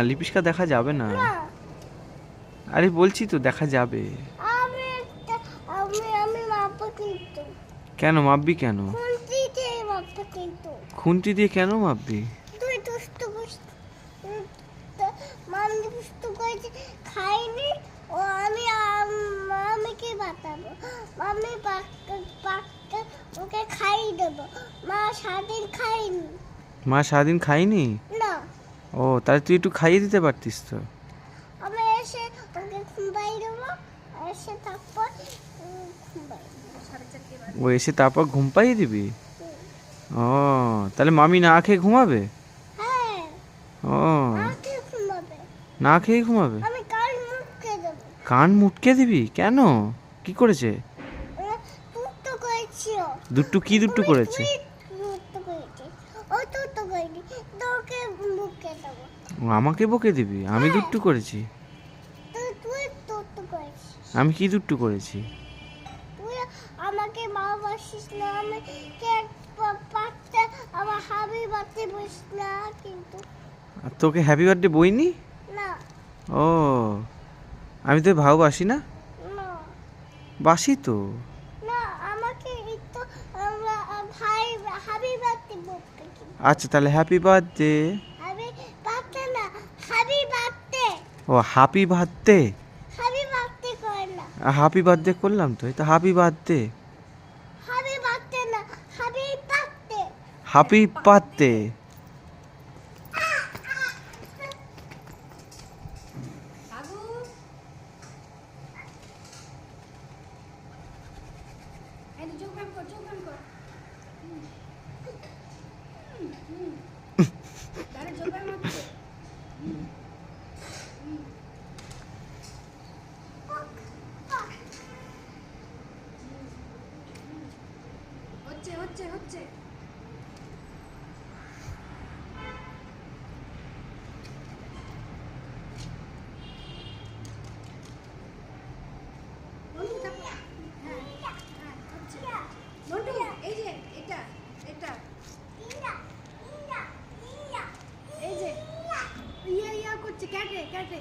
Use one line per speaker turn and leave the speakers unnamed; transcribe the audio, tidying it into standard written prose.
লিপিস্কা দেখা যাবে না। আরে বলছি তো দেখা যাবে।
আমি আমি আমি মাপবো কিন্তু।
কেন মাপবি কেন?
খুন্তি দিয়ে মাপবো কিন্তু।
খুন্তি দিয়ে কেন মাপবি?
তুই দুষ্টু মামি দুষ্টু করেছে খাইনি ও আমি আমি কি বাতাবো মামি ওকে খাইয়ে দেবো। মা সারাদিন খাইনি।
মা সারাদিন খাইনি?
না।
ও তাহলে তুই একটু খাইয়ে দিতে পারতিস তো।
আমি এসে ওকে ঘুমাই দেবো এসে তারপর
ও এসে তারপর ঘুম পাইয়ে দিবি? ও তাহলে মামি না খেয়ে ঘুমাবে?
হ্যাঁ
ও
আমাকে ঘুমাবে।
না খেয়ে ঘুমাবে?
আমি কাল মুখকে দেবো।
কান মুটকে দিবি কেন? কি করেছে?
দুটো করেছি ও।
দুট্টু কি দুট্টু করেছে?
দুটো করেছি ও দুটো করেনি তোকে মুখকে দেবো।
ও আমাকে বকে দিবি? আমি দুট্টু করেছি?
তুই দুটো করেছিস।
আমি কি দুট্টু করেছি?
তুই আমাকে মা বাসিস না আমি কে পারতে আমার হাবি বাতে বসিস না কিন্তু।
আর তোকে হ্যাপি বার্থডে বইনি?
না
ও আমি তো ভালোবাসি না?
না
বাসি তো।
না আমাকে একটু ভাই হাবি বাতে বলতে।
আচ্ছা তাহলে হ্যাপি বার্থডে।
হাবি বাতে না হাবি বাতে।
ও হ্যাপি বার্থডে।
হাবি বাতে করে না।
হ্যাপি বার্থডে করলাম তো, এই তো হ্যাপি বার্থডে।
হাবি বাতে না হাবি বাতে।
Happy birthday.
হচ্ছে এই যে এটা এটা এই যে ইয়া করছে ক্যাটে